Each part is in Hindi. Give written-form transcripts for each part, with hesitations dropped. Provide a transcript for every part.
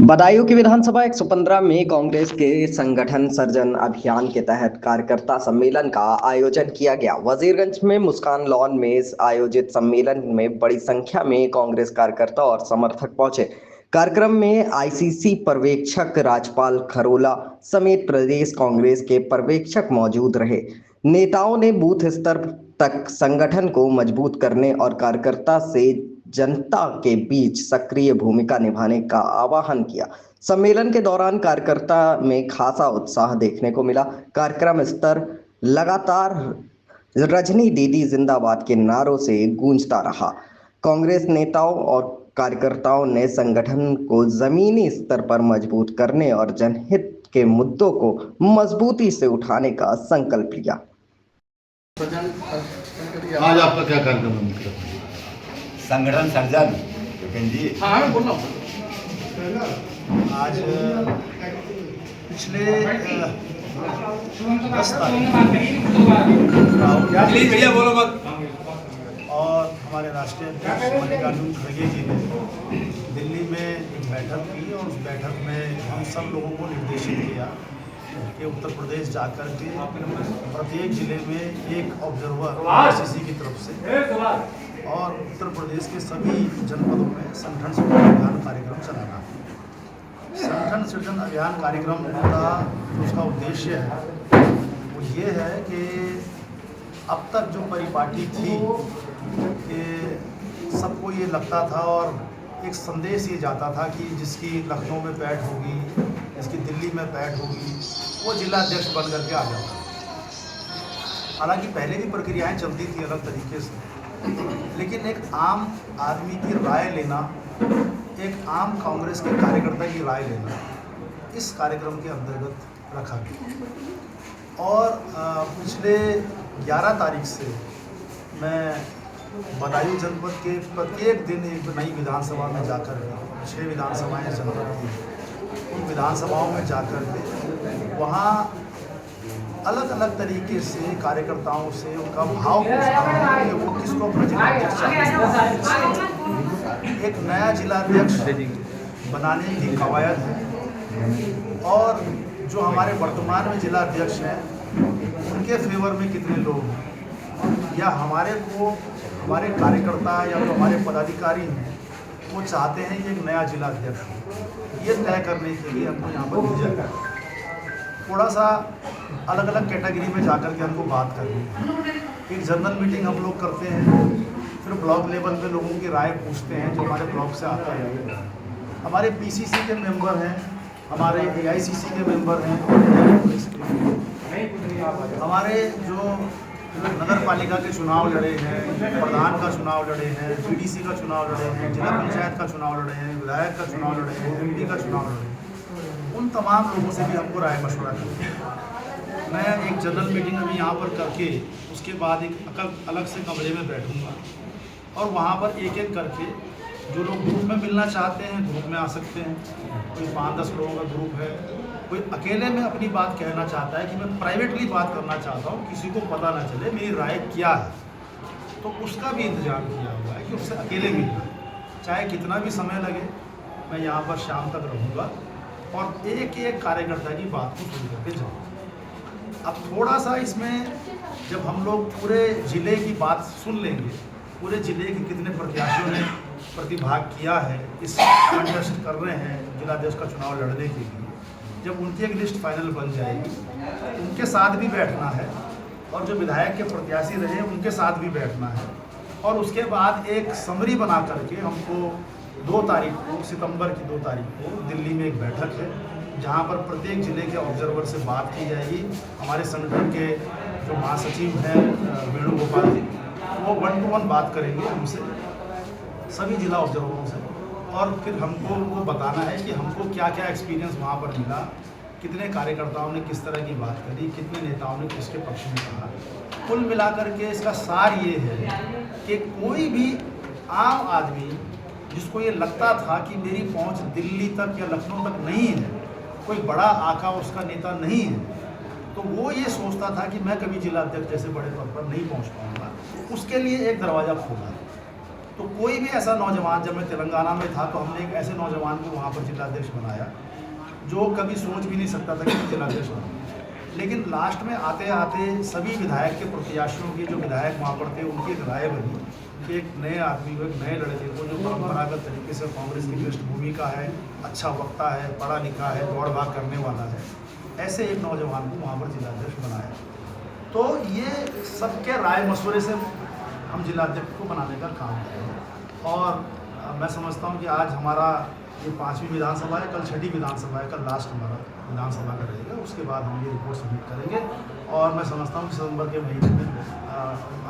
बदायूं की विधानसभा 115 में कांग्रेस के संगठन सर्जन अभियान के तहत कार्यकर्ता सम्मेलन का आयोजन किया गया। वजीरगंज में मुस्कान लॉन में आयोजित सम्मेलन में बड़ी संख्या में कांग्रेस कार्यकर्ता और समर्थक पहुंचे। कार्यक्रम में आईसीसी पर्यवेक्षक राजपाल खरोला समेत प्रदेश कांग्रेस के पर्यवेक्षक मौजूद रहे। नेताओं ने बूथ स्तर तक संगठन को मजबूत करने और कार्यकर्ता से जनता के बीच सक्रिय भूमिका निभाने का आह्वान किया। सम्मेलन के दौरान कार्यकर्ता में खासा उत्साह देखने को मिला। कार्यक्रम स्तर लगातार रजनी दीदी जिंदाबाद के नारों से गूंजता रहा। कांग्रेस नेताओं और कार्यकर्ताओं ने संगठन को जमीनी स्तर पर मजबूत करने और जनहित के मुद्दों को मजबूती से उठाने का संकल्प लिया। आज आपका क्या कार्यक्रम है? संगठन सर्जन जी। हाँ बोलो। आज पिछले 10 तारीख भैया बोलो मत। और हमारे राष्ट्रीय अध्यक्ष मल्लिकार्जुन खड़गे जी ने दिल्ली में एक बैठक की और उस बैठक में हम सब लोगों को निर्देशित किया कि उत्तर प्रदेश जाकर के प्रत्येक जिले में एक ऑब्जर्वर आईसीसी की तरफ से और उत्तर प्रदेश के सभी जनपदों में संगठन सृजन अभियान कार्यक्रम चलाना। संगठन सृजन अभियान कार्यक्रम का उसका उद्देश्य है वो ये है कि अब तक जो परिपाटी थी कि सबको ये लगता था और एक संदेश ये जाता था कि जिसकी लखनऊ में पैठ होगी, जिसकी दिल्ली में पैठ होगी, वो जिला अध्यक्ष बन करके आ जाता। हालांकि पहले भी प्रक्रियाएं चलती थी अलग तरीके से, लेकिन एक आम आदमी की राय लेना, एक आम कांग्रेस के कार्यकर्ता की राय लेना इस कार्यक्रम के अंतर्गत रखा गया। और पिछले 11 तारीख से मैं बदायूं जनपद के प्रत्येक दिन एक नई विधानसभा में जाकर 6 विधानसभाएं जनपद की, उन विधानसभाओं में जाकर के वहाँ अलग अलग तरीके से कार्यकर्ताओं से उनका भाव पूछता हूं कि वो किसको अपना जिला अध्यक्ष चाहते। एक नया जिला अध्यक्ष बनाने की कवायद है और जो हमारे वर्तमान में जिला अध्यक्ष हैं उनके फेवर में कितने लोग हैं या हमारे कार्यकर्ता या जो हमारे पदाधिकारी हैं वो चाहते हैं कि एक नया जिला अध्यक्ष हो। ये तय करने के लिए हमको यहाँ पर भेजा गया। थोड़ा सा अलग अलग कैटेगरी में जाकर के हमको बात करनी है। एक जनरल मीटिंग हम लोग करते हैं, फिर ब्लॉक लेवल पे लोगों की राय पूछते हैं जो हमारे ब्लॉक से आते हैं। हमारे पीसीसी के मेंबर हैं, हमारे एआईसीसी के मेंबर हैं, हमारे जो नगर पालिका के चुनाव लड़े हैं, प्रधान का चुनाव लड़े हैं, बीडीसी का चुनाव लड़े हैं, जिला पंचायत का चुनाव लड़े हैं, विधायक का चुनाव लड़े हैं, एमपी का चुनाव लड़े हैं, उन तमाम लोगों से भी हमको राय मशवरा करना। मैं एक जनरल मीटिंग अभी यहाँ पर करके उसके बाद एक अलग से कमरे में बैठूँगा और वहाँ पर एक एक करके जो लोग ग्रुप में मिलना चाहते हैं ग्रुप में आ सकते हैं। कोई 5-10 लोगों का ग्रुप है, कोई अकेले में अपनी बात कहना चाहता है कि मैं प्राइवेटली बात करना चाहता हूँ, किसी को पता ना चले मेरी राय क्या है, तो उसका भी इंतजाम किया हुआ है कि उससे अकेले मिलना, चाहे कितना भी समय लगे। मैं यहाँ पर शाम तक रहूँगा और एक एक कार्यकर्ता की बात को सुन करके जाऊँगा। अब थोड़ा सा इसमें जब हम लोग पूरे ज़िले की बात सुन लेंगे, पूरे ज़िले के कितने प्रत्याशियों ने प्रतिभाग किया है, इस कंटेस्ट कर रहे हैं जिला अध्यक्ष का चुनाव लड़ने के लिए, जब उनकी एक लिस्ट फाइनल बन जाएगी उनके साथ भी बैठना है और जो विधायक के प्रत्याशी रहे उनके साथ भी बैठना है और उसके बाद एक समरी बना करके हमको 2 तारीख को, सितंबर की 2 तारीख को दिल्ली में एक बैठक है जहां पर प्रत्येक ज़िले के ऑब्जर्वर से बात की जाएगी। हमारे संगठन के जो महासचिव हैं वेणुगोपाल जी, वो 1-to-1 बात करेंगे हमसे, सभी जिला ऑब्जर्वरों से, और फिर हमको वो बताना है कि हमको क्या क्या एक्सपीरियंस वहाँ पर मिला, कितने कार्यकर्ताओं ने किस तरह की बात करी, कितने नेताओं ने किसके पक्ष में कहा। कुल मिलाकर के इसका सार ये है कि कोई भी आम आदमी जिसको ये लगता था कि मेरी पहुँच दिल्ली तक या लखनऊ तक नहीं है, कोई बड़ा आका उसका नेता नहीं है, तो वो ये सोचता था कि मैं कभी जिला अध्यक्ष जैसे बड़े पद पर नहीं पहुँच पाऊँगा, उसके लिए एक दरवाज़ा खोला। तो कोई भी ऐसा नौजवान, जब मैं तेलंगाना में था तो हमने एक ऐसे नौजवान को वहाँ पर जिलाध्यक्ष बनाया जो कभी सोच भी नहीं सकता था कि मैं जिलाध्यक्ष बनूँ। लेकिन लास्ट में आते आते सभी विधायक के प्रत्याशियों के जो विधायक वहाँ पर थे उनकी एक राय बनी कि एक नए आदमी को, एक नए लड़के को जो परंपरागत तरीके से कांग्रेस की पृष्ठभूमि का है, अच्छा वक्ता है, पढ़ा लिखा है, दौड़ भाग करने वाला है, ऐसे एक नौजवान को वहाँ पर जिलाध्यक्ष बनाया। तो ये सबके राय मशवरे से हम जिलाध्यक्ष को बनाने का काम करें। और मैं समझता हूँ कि आज हमारा ये 5वीं विधानसभा है, कल 6ठी विधानसभा है, कल लास्ट हमारा विधानसभा का रहेगा, उसके बाद हम ये रिपोर्ट सबमिट करेंगे। और मैं समझता हूँ कि सितंबर के महीने में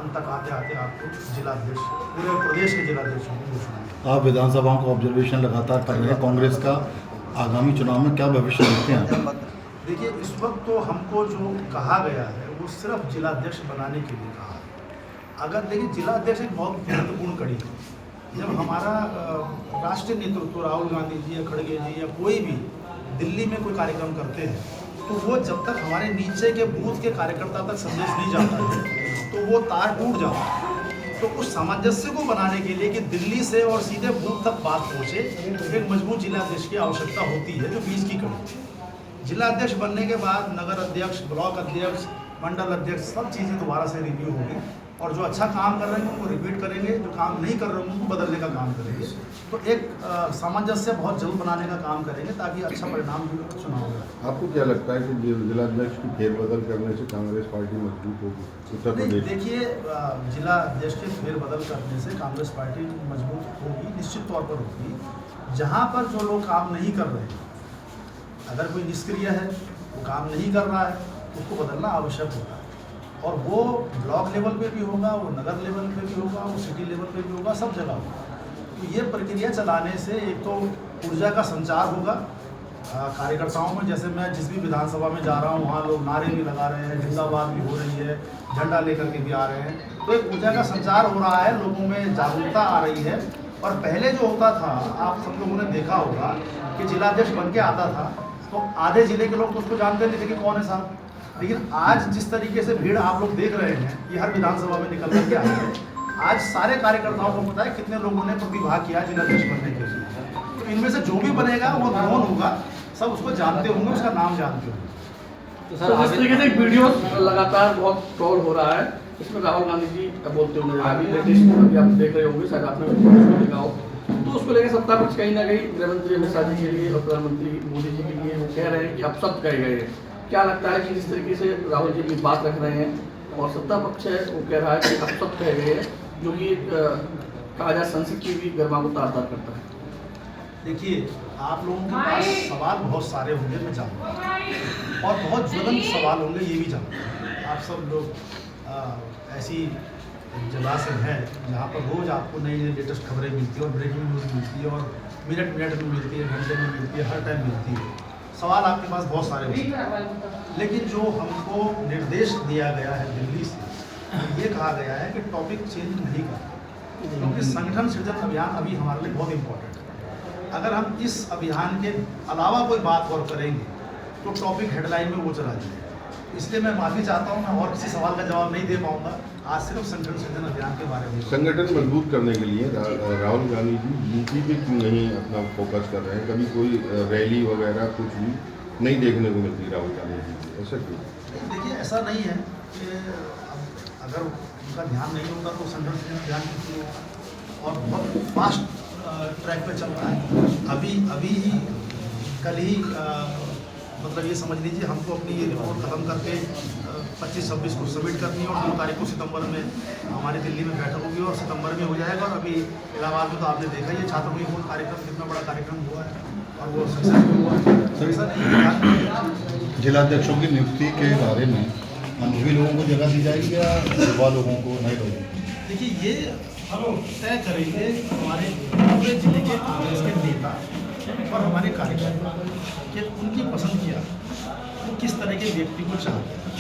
अंत तक आते आते आपको जिलाध्यक्ष, पूरे प्रदेश के जिलाध्यक्षों की घोषणा। आप विधानसभाओं का ऑब्जर्वेशन लगातार कर रहे हैं, कांग्रेस का आगामी चुनाव में क्या भविष्य देखते हैं? देखिए, इस वक्त तो हमको जो कहा गया है वो सिर्फ जिलाध्यक्ष बनाने के लिए कहा है। अगर देखिए, जिलाध्यक्ष एक बहुत महत्वपूर्ण कड़ी है। जब हमारा राष्ट्रीय नेतृत्व राहुल गांधी जी या खड़गे जी या कोई भी दिल्ली में कोई कार्यक्रम करते हैं तो वो जब तक हमारे नीचे के बूथ के कार्यकर्ता तक संदेश नहीं जाता है तो वो तार टूट जाता है। तो उस सामंजस्य को बनाने के लिए कि दिल्ली से और सीधे बूथ तक बात पहुँचे, एक मजबूत जिलाध्यक्ष की आवश्यकता होती है, जो बीच की कड़ी। जिलाध्यक्ष बनने के बाद नगर अध्यक्ष, ब्लॉक अध्यक्ष, मंडल अध्यक्ष, सब चीज़ें दोबारा से रिव्यू होगी और जो अच्छा काम कर रहे हैं उनको रिपीट करेंगे, जो काम नहीं कर रहे हैं उनको बदलने का काम करेंगे। तो एक सामंजस्य बहुत जल्द बनाने का काम करेंगे ताकि अच्छा परिणाम चुनाव हो। आपको क्या लगता है कि जिलाध्यक्ष की फेरबदल करने से कांग्रेस पार्टी मजबूत होगी उत्तर प्रदेश? देखिए, जिलाध्यक्ष के फेरबदल करने से कांग्रेस पार्टी मजबूत होगी, निश्चित तौर पर होगी। जहाँ पर जो लोग काम नहीं कर रहे हैं, अगर कोई निष्क्रिय है, वो काम नहीं कर रहा है, उसको बदलना आवश्यक होता है। और वो ब्लॉक लेवल पे भी होगा, वो नगर लेवल पे भी होगा, वो सिटी लेवल पे भी होगा, सब जगह होगा। तो ये प्रक्रिया चलाने से एक तो ऊर्जा का संचार होगा कार्यकर्ताओं में। जैसे मैं जिस भी विधानसभा में जा रहा हूँ वहाँ लोग नारे भी लगा रहे हैं, जिंदाबाद भी हो रही है, झंडा लेकर के भी आ रहे हैं। तो एक ऊर्जा का संचार हो रहा है, लोगों में जागरूकता आ रही है। और पहले जो होता था, आप सब लोगों ने देखा होगा कि जिलाध्यक्ष बन के आता था तो आधे जिले के लोग तो उसको जानते नहीं थे कि कौन है साहब। लेकिन आज जिस तरीके से भीड़ आप लोग देख रहे हैं कि हर विधानसभा में निकल कर के आए हैं, आज सारे कार्यकर्ताओं को पता है कितने लोगों ने प्रतिभाग किया जिलाध्यक्ष बनने के लिए। तो इनमें से जो भी बनेगा वो नॉन होगा, सब उसको जानते होंगे, उसका नाम जानते होंगे। तो सर, इस तरीके से एक वीडियो लगातार बहुत ट्रोल हो रहा है, इसमें राहुल गांधी जी बोलते हुए अभी लेटेस्ट अभी आप देख रहे होंगे, शायद आपने उसको देखा हो। तो उसको लेकर सत्ता पक्ष कहीं ना कहीं गृह मंत्री अमित शाह जी के लिए और प्रधानमंत्री मोदी जी के लिए वो कह रहे हैं कि अब सब कहे गए हैं। क्या लगता है कि जिस तरीके से राहुल जी की बात रख रहे हैं और सत्ता पक्ष है वो कह रहा है कि अब सब कहे गए हैं, जो कि कहा जाए संसद की भी गर्मा को तार तार करता है? देखिए, आप लोगों के पास सवाल बहुत सारे होंगे, मैं जानता हूँ, और बहुत ज्वलंत सवाल होंगे, ये भी जानता हूँ। आप सब लोग ऐसी जगह से हैं जहाँ पर रोज़ आपको नई नई लेटेस्ट खबरें मिलती है और ब्रेकिंग न्यूज़ मिलती है और मिनट मिनट में मिलती है, घंटे में मिलती है, हर टाइम मिलती है। सवाल आपके पास बहुत सारे होंगे, लेकिन जो हमको निर्देश दिया गया है दिल्ली से, ये कहा गया है कि टॉपिक चेंज नहीं करना, क्योंकि संगठन सृजन अभियान अभी हमारे लिए बहुत इम्पोर्टेंट है। अगर हम इस अभियान के अलावा कोई बात और करेंगे तो टॉपिक हेडलाइन में वो चला जाएगा। इसलिए मैं माफ़ी चाहता हूँ, मैं और किसी सवाल का जवाब नहीं दे पाऊँगा। आज सिर्फ संगठन सृजन अभियान के बारे में। संगठन मजबूत करने के लिए राहुल गांधी जी यूपी पे क्यों नहीं अपना फोकस कर रहे हैं? कभी कोई रैली वगैरह कुछ भी नहीं देखने को मिलती राहुल गांधी जी, ऐसा क्यों? देखिए, ऐसा नहीं है कि अगर उनका ध्यान नहीं होता तो संगठन सृजन अभियान क्यों होगा, और बहुत फास्ट ट्रैक पे चल रहा है। अभी ही कल ही मतलब ये समझ लीजिए, हमको अपनी ये रिपोर्ट ख़त्म करके 25-26 को सबमिट करनी है और 2 तारीख को सितंबर में हमारी दिल्ली में बैठक होगी और सितंबर में हो जाएगा। और अभी इलाहाबाद में तो आपने देखा ही, छात्रों की मूल कार्यक्रम कितना बड़ा कार्यक्रम हुआ है और वो सक्सेसफुल हुआ है। ऐसा नहीं, जिलाध्यक्षों की नियुक्ति के बारे में अनुभवी लोगों को जगह दी जाएगी या युवा लोगों को नए लोगों को? देखिए, ये हम तय करेंगे हमारे पूरे जिले के कांग्रेस के नेता और हमारे कार्यकर्ता कि उनकी पसंद किया वो किस तरह के व्यक्ति को चाहते हैं,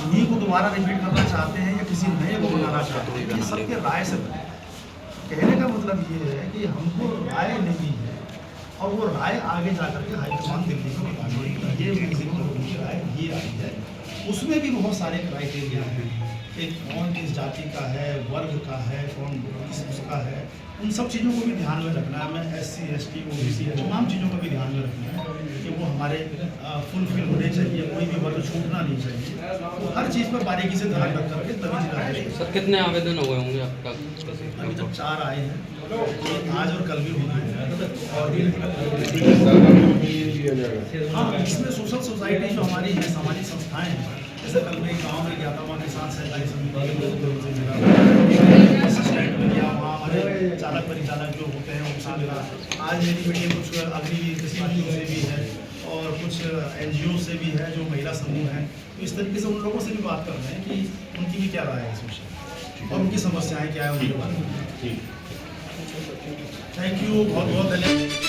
उन्हीं को दोबारा रिपीट करना चाहते हैं या किसी नए को बनाना चाहते हैं। ये सबके राय से बने। कहने का मतलब ये है कि हमको राय लेनी है और वो राय आगे जा करके हाईकमान दिल्ली को बतानी है। ये राय ये आई है उसमें भी बहुत सारे क्राइटेरिया हैं कि कौन किस जाति का है, वर्ग का है, कौन किस उसका है, उन सब चीज़ों को भी ध्यान में रखना है। हमें SC ST OBC तमाम चीज़ों को भी ध्यान में रखना है कि वो हमारे फुलफिल होने चाहिए, कोई भी वर्ग छूटना नहीं चाहिए। तो हर चीज़ पर बारीकी से ध्यान रख करके तभी जिला करेंगे। सर कितने आवेदन हुए होंगे अब तक? अभी तक 4 आए हैं, ये आज और कल भी होना है। और हाँ, इसमें सोशल सोसाइटी जो हमारी है, सामाजिक संस्थाएं हैं, जैसे कल मैं गाँव में गया था, वहाँ किसान सहकारी समिति के लोगों से मिला, असिस्टेंट में गया, वहाँ हमारे चालक परिचालक जो होते हैं उनसे मिला। आज मेरी मीटिंग कुछ अग्नि कृषि से भी है और कुछ NGO से भी है जो महिला समूह हैं। तो इस तरीके से उन लोगों से भी बात कर रहे हैं कि उनकी भी क्या राय है इस विषय और उनकी समस्याएं क्या है उनके बारे में। थैंक यू, बहुत बहुत धन्यवाद।